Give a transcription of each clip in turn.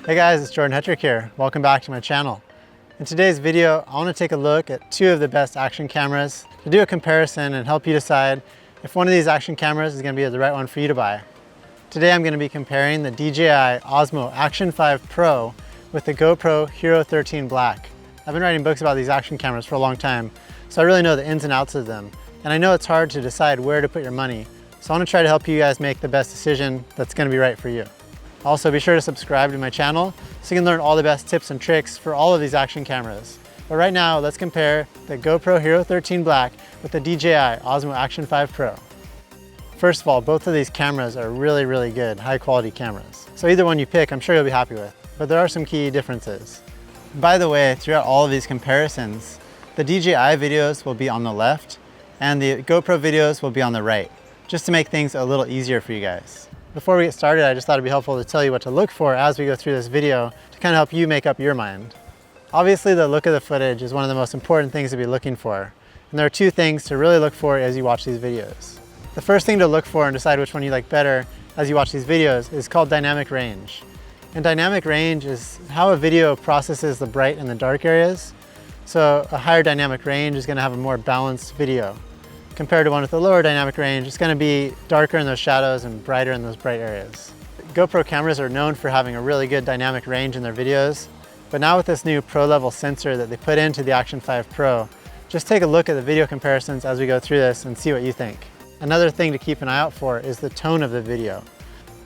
Hey guys, it's Jordan Hetrick here. Welcome back to my channel. In today's video, I want to take a look at two of the best action cameras to do a comparison and help you decide if one of these action cameras is going to be the right one for you to buy. Today I'm going to be comparing the DJI Osmo Action 5 Pro with the GoPro HERO 13 Black. I've been writing books about these action cameras for a long time, so I really know the ins and outs of them. And I know it's hard to decide where to put your money, so I want to try to help you guys make the best decision that's going to be right for you. Also, be sure to subscribe to my channel so you can learn all the best tips and tricks for all of these action cameras. But right now, let's compare the GoPro HERO 13 Black with the DJI Osmo Action 5 Pro. First of all, both of these cameras are really good, high quality cameras. So either one you pick, I'm sure you'll be happy with, but there are some key differences. By the way, throughout all of these comparisons, the DJI videos will be on the left and the GoPro videos will be on the right, just to make things a little easier for you guys. Before we get started, I just thought it'd be helpful to tell you what to look for as we go through this video to kind of help you make up your mind. Obviously, the look of the footage is one of the most important things to be looking for. And there are two things to really look for as you watch these videos. The first thing to look for and decide which one you like better as you watch these videos is called dynamic range. And dynamic range is how a video processes the bright and the dark areas. So a higher dynamic range is going to have a more balanced video. Compared to one with a lower dynamic range, it's going to be darker in those shadows and brighter in those bright areas. GoPro cameras are known for having a really good dynamic range in their videos, but now with this new pro level sensor that they put into the Action 5 Pro, just take a look at the video comparisons as we go through this and see what you think. Another thing to keep an eye out for is the tone of the video.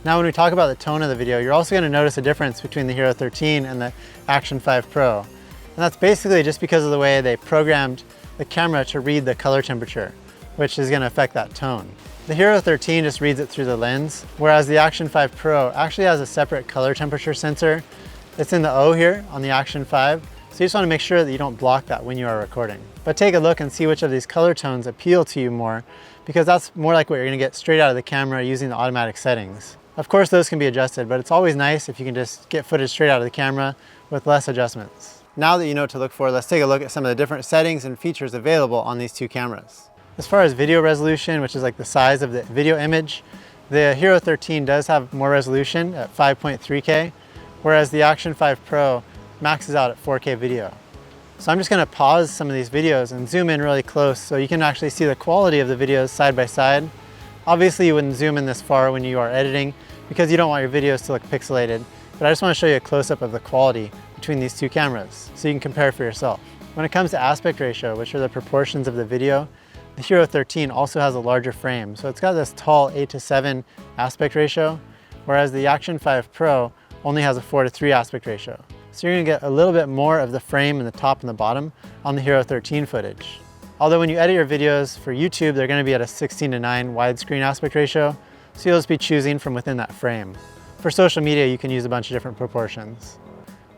Now when we talk about the tone of the video, you're also going to notice a difference between the HERO 13 and the Action 5 Pro. And that's basically just because of the way they programmed the camera to read the color temperature, which is going to affect that tone. The HERO 13 just reads it through the lens, whereas the Action 5 Pro actually has a separate color temperature sensor. It's in the O here on the Action 5, so you just want to make sure that you don't block that when you are recording. But take a look and see which of these color tones appeal to you more, because that's more like what you're going to get straight out of the camera using the automatic settings. Of course those can be adjusted, but it's always nice if you can just get footage straight out of the camera with less adjustments. Now that you know what to look for, let's take a look at some of the different settings and features available on these two cameras. As far as video resolution, which is like the size of the video image, the HERO 13 does have more resolution at 5.3K, whereas the Action 5 Pro maxes out at 4K video. So I'm just going to pause some of these videos and zoom in really close so you can actually see the quality of the videos side by side. Obviously you wouldn't zoom in this far when you are editing because you don't want your videos to look pixelated, but I just want to show you a close-up of the quality between these two cameras so you can compare for yourself. When it comes to aspect ratio, which are the proportions of the video, the HERO 13 also has a larger frame, so it's got this tall 8:7 aspect ratio, whereas the Action 5 Pro only has a 4:3 aspect ratio. So you're going to get a little bit more of the frame in the top and the bottom on the HERO 13 footage. Although when you edit your videos for YouTube, they're going to be at a 16:9 widescreen aspect ratio, so you'll just be choosing from within that frame. For social media, you can use a bunch of different proportions.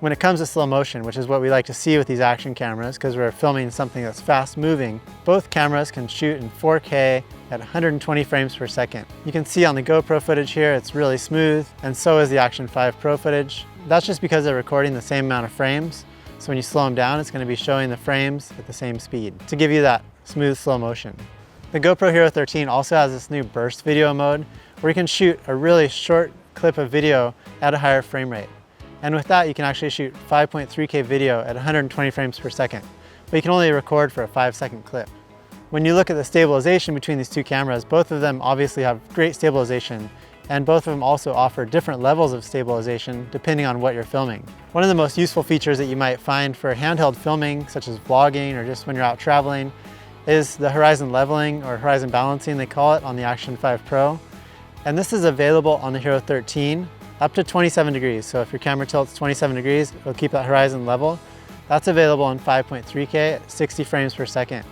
When it comes to slow motion, which is what we like to see with these action cameras because we're filming something that's fast moving, both cameras can shoot in 4K at 120 frames per second. You can see on the GoPro footage here, it's really smooth, and so is the Action 5 Pro footage. That's just because they're recording the same amount of frames, so when you slow them down, it's going to be showing the frames at the same speed to give you that smooth slow motion. The GoPro HERO 13 also has this new burst video mode where you can shoot a really short clip of video at a higher frame rate. And with that, you can actually shoot 5.3K video at 120 frames per second, but you can only record for a 5-second clip. When you look at the stabilization between these two cameras, both of them obviously have great stabilization, and both of them also offer different levels of stabilization depending on what you're filming. One of the most useful features that you might find for handheld filming, such as vlogging or just when you're out traveling, is the horizon leveling or horizon balancing, they call it, on the Action 5 Pro. And this is available on the HERO 13 up to 27 degrees. So if your camera tilts 27 degrees, it'll keep that horizon level. That's available in 5.3K at 60 frames per second.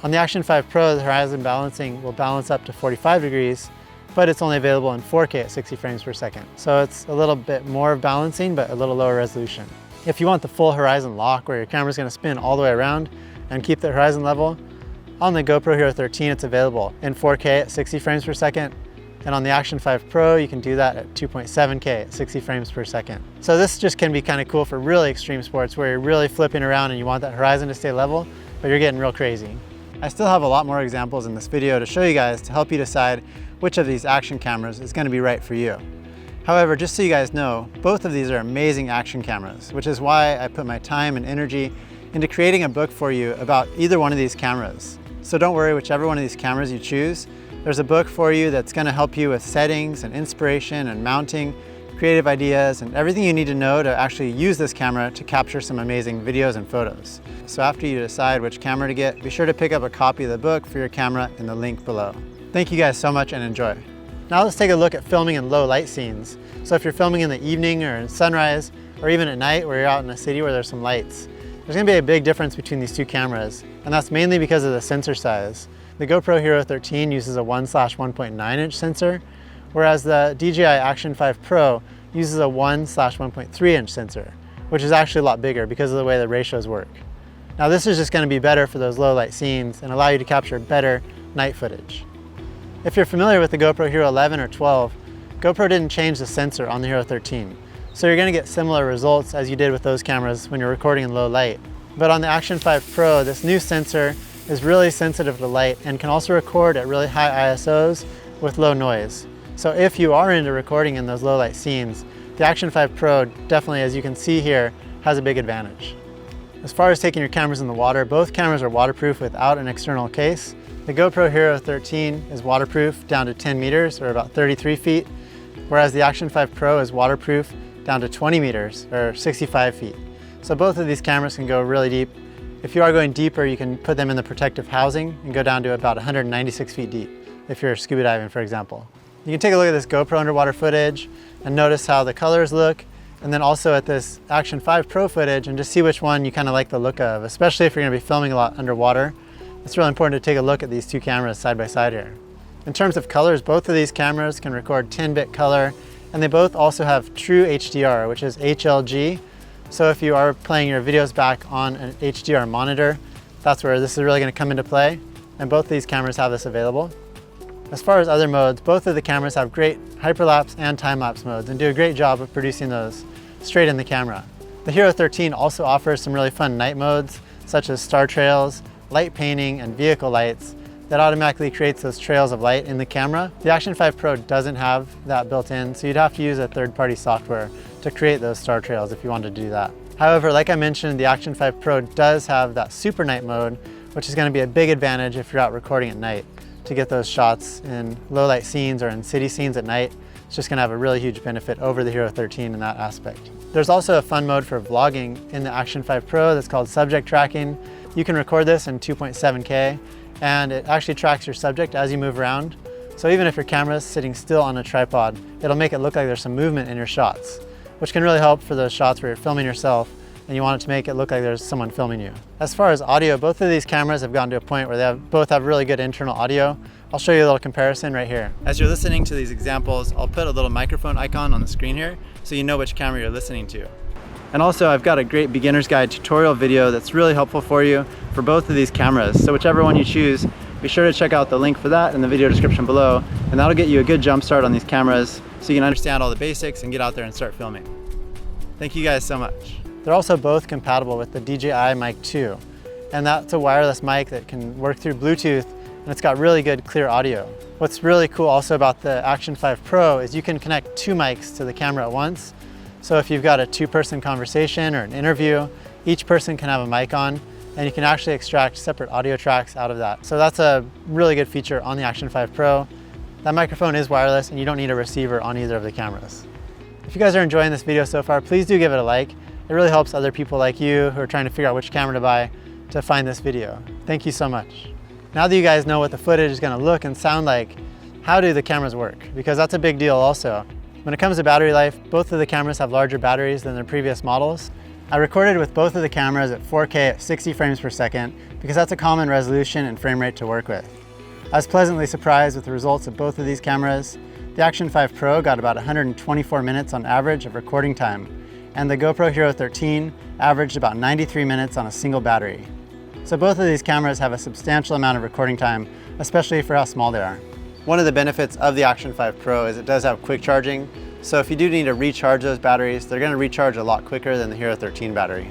On the Action 5 Pro, the horizon balancing will balance up to 45 degrees, but it's only available in 4K at 60 frames per second. So it's a little bit more of balancing, but a little lower resolution. If you want the full horizon lock, where your camera's gonna spin all the way around and keep the horizon level, on the GoPro HERO 13, it's available in 4K at 60 frames per second. And on the Action 5 Pro, you can do that at 2.7K at 60 frames per second. So this just can be kind of cool for really extreme sports where you're really flipping around and you want that horizon to stay level, but you're getting real crazy. I still have a lot more examples in this video to show you guys to help you decide which of these action cameras is going to be right for you. However, just so you guys know, both of these are amazing action cameras, which is why I put my time and energy into creating a book for you about either one of these cameras. So don't worry, whichever one of these cameras you choose, there's a book for you that's going to help you with settings and inspiration and mounting, creative ideas, and everything you need to know to actually use this camera to capture some amazing videos and photos. So after you decide which camera to get, be sure to pick up a copy of the book for your camera in the link below. Thank you guys so much and enjoy. Now let's take a look at filming in low light scenes. So if you're filming in the evening or in sunrise, or even at night where you're out in a city where there's some lights, there's going to be a big difference between these two cameras, and that's mainly because of the sensor size. The GoPro HERO 13 uses a 1/1.9 inch sensor, whereas the DJI Action 5 Pro uses a 1/1.3 inch sensor, which is actually a lot bigger because of the way the ratios work. Now this is just going to be better for those low light scenes and allow you to capture better night footage. If you're familiar with the GoPro HERO 11 or 12, GoPro didn't change the sensor on the HERO 13. So you're going to get similar results as you did with those cameras when you're recording in low light. But on the Action 5 Pro, this new sensor is really sensitive to light and can also record at really high ISOs with low noise. So if you are into recording in those low light scenes, the Action 5 Pro definitely, as you can see here, has a big advantage. As far as taking your cameras in the water, both cameras are waterproof without an external case. The GoPro HERO 13 is waterproof down to 10 meters or about 33 feet, whereas the Action 5 Pro is waterproof down to 20 meters or 65 feet. So both of these cameras can go really deep. If you are going deeper, you can put them in the protective housing and go down to about 196 feet deep, if you're scuba diving, for example. You can take a look at this GoPro underwater footage and notice how the colors look, and then also at this Action 5 Pro footage and just see which one you kind of like the look of, especially if you're going to be filming a lot underwater. It's really important to take a look at these two cameras side by side here. In terms of colors, both of these cameras can record 10-bit color, and they both also have true HDR, which is HLG. So if you are playing your videos back on an HDR monitor, that's where this is really going to come into play, and both of these cameras have this available. As far as other modes, both of the cameras have great hyperlapse and time-lapse modes and do a great job of producing those straight in the camera. The HERO 13 also offers some really fun night modes, such as star trails, light painting, and vehicle lights that automatically creates those trails of light in the camera. The Action 5 Pro doesn't have that built in, so you'd have to use a third-party software to create those star trails if you wanted to do that. However, like I mentioned, the Action 5 Pro does have that super night mode, which is going to be a big advantage if you're out recording at night to get those shots in low light scenes or in city scenes at night. It's just going to have a really huge benefit over the HERO 13 in that aspect. There's also a fun mode for vlogging in the Action 5 Pro that's called subject tracking. You can record this in 2.7K, and it actually tracks your subject as you move around. So even if your camera is sitting still on a tripod, it'll make it look like there's some movement in your shots, which can really help for those shots where you're filming yourself and you want it to make it look like there's someone filming you. As far as audio, both of these cameras have gotten to a point where they both have really good internal audio. I'll show you a little comparison right here. As you're listening to these examples, I'll put a little microphone icon on the screen here so you know which camera you're listening to. And also I've got a great beginner's guide tutorial video that's really helpful for you for both of these cameras. So whichever one you choose, be sure to check out the link for that in the video description below, and that'll get you a good jump start on these cameras so you can understand all the basics and get out there and start filming. Thank you guys so much. They're also both compatible with the DJI Mic 2, and that's a wireless mic that can work through Bluetooth, and it's got really good clear audio. What's really cool also about the Action 5 Pro is you can connect two mics to the camera at once. So if you've got a two-person conversation or an interview, each person can have a mic on, and you can actually extract separate audio tracks out of that. So that's a really good feature on the Action 5 Pro. That microphone is wireless and you don't need a receiver on either of the cameras. If you guys are enjoying this video so far, please do give it a like. It really helps other people like you who are trying to figure out which camera to buy to find this video. Thank you so much. Now that you guys know what the footage is going to look and sound like, how do the cameras work? Because that's a big deal also. When it comes to battery life, both of the cameras have larger batteries than their previous models. I recorded with both of the cameras at 4K at 60 frames per second because that's a common resolution and frame rate to work with. I was pleasantly surprised with the results of both of these cameras. The Action 5 Pro got about 124 minutes on average of recording time, and the GoPro HERO 13 averaged about 93 minutes on a single battery. So both of these cameras have a substantial amount of recording time, especially for how small they are. One of the benefits of the Action 5 Pro is it does have quick charging, so if you do need to recharge those batteries, they're going to recharge a lot quicker than the HERO 13 battery.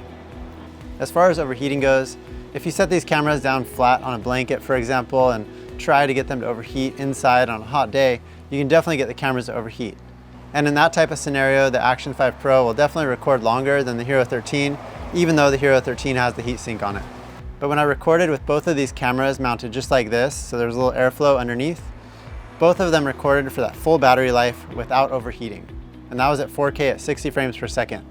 As far as overheating goes, if you set these cameras down flat on a blanket, for example, and try to get them to overheat inside on a hot day, you can definitely get the cameras to overheat. And in that type of scenario, the Action 5 Pro will definitely record longer than the Hero 13, even though the Hero 13 has the heatsink on it. But when I recorded with both of these cameras mounted just like this, so there's a little airflow underneath, both of them recorded for that full battery life without overheating. And that was at 4K at 60 frames per second.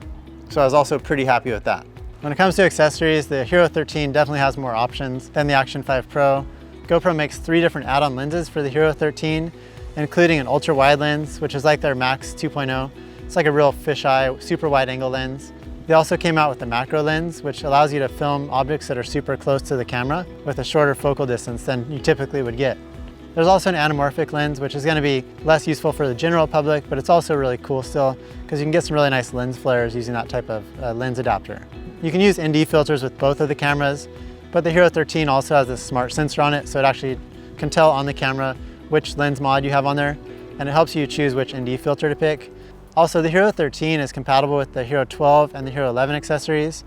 So I was also pretty happy with that. When it comes to accessories, the Hero 13 definitely has more options than the Action 5 Pro. GoPro makes 3 different add-on lenses for the Hero 13, including an ultra wide lens, which is like their Max 2.0. It's like a real fisheye, super wide angle lens. They also came out with the macro lens, which allows you to film objects that are super close to the camera with a shorter focal distance than you typically would get. There's also an anamorphic lens, which is going to be less useful for the general public, but it's also really cool still because you can get some really nice lens flares using that type of lens adapter. You can use ND filters with both of the cameras, but the Hero 13 also has this smart sensor on it, so it actually can tell on the camera which lens mod you have on there, and it helps you choose which ND filter to pick. Also, the Hero 13 is compatible with the Hero 12 and the Hero 11 accessories,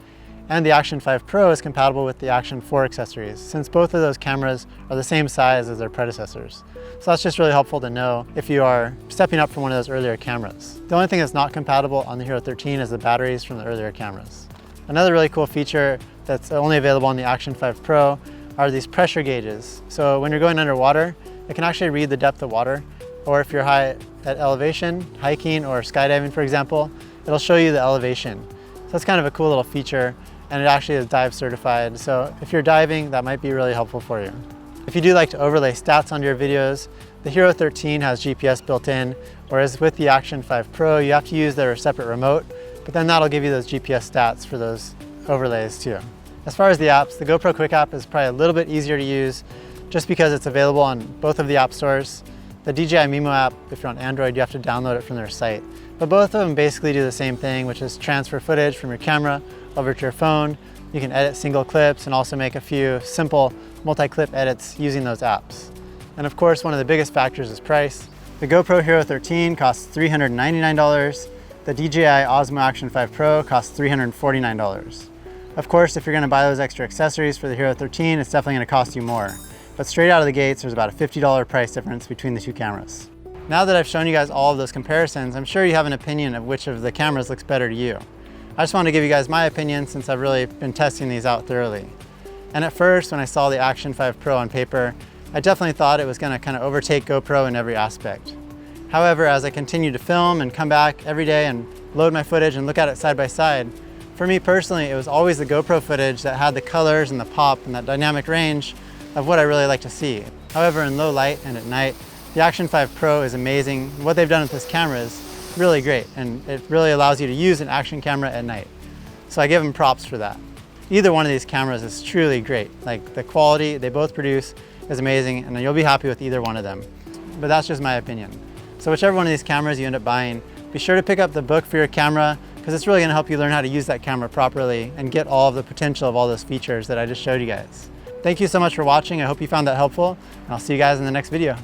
and the Action 5 Pro is compatible with the Action 4 accessories, since both of those cameras are the same size as their predecessors. So that's just really helpful to know if you are stepping up from one of those earlier cameras. The only thing that's not compatible on the Hero 13 is the batteries from the earlier cameras. Another really cool feature that's only available on the Action 5 Pro are these pressure gauges. So when you're going underwater, it can actually read the depth of water, or if you're high at elevation, hiking or skydiving, for example, it'll show you the elevation. So that's kind of a cool little feature, and it actually is dive certified. So if you're diving, that might be really helpful for you. If you do like to overlay stats onto your videos, the Hero 13 has GPS built in, whereas with the Action 5 Pro, you have to use their separate remote, but then that'll give you those GPS stats for those overlays too. As far as the apps, the GoPro Quick app is probably a little bit easier to use just because it's available on both of the app stores. The DJI Mimo app, if you're on Android, you have to download it from their site. But both of them basically do the same thing, which is transfer footage from your camera over to your phone. You can edit single clips and also make a few simple multi-clip edits using those apps. And of course, one of the biggest factors is price. The GoPro Hero 13 costs $399. The DJI Osmo Action 5 Pro costs $349. Of course, if you're going to buy those extra accessories for the Hero 13, it's definitely going to cost you more. But straight out of the gates, there's about a $50 price difference between the two cameras. Now that I've shown you guys all of those comparisons, I'm sure you have an opinion of which of the cameras looks better to you. I just want to give you guys my opinion since I've really been testing these out thoroughly. And at first, when I saw the Action 5 Pro on paper, I definitely thought it was going to kind of overtake GoPro in every aspect. However, as I continue to film and come back every day and load my footage and look at it side by side, for me personally, it was always the GoPro footage that had the colors and the pop and that dynamic range of what I really like to see. However, in low light and at night, the Action 5 Pro is amazing. What they've done with this camera is really great, and it really allows you to use an action camera at night. So I give them props for that. Either one of these cameras is truly great. Like the quality they both produce is amazing, and you'll be happy with either one of them. But that's just my opinion. So whichever one of these cameras you end up buying, be sure to pick up the book for your camera, because it's really going to help you learn how to use that camera properly and get all of the potential of all those features that I just showed you guys. Thank you so much for watching. I hope you found that helpful, and I'll see you guys in the next video.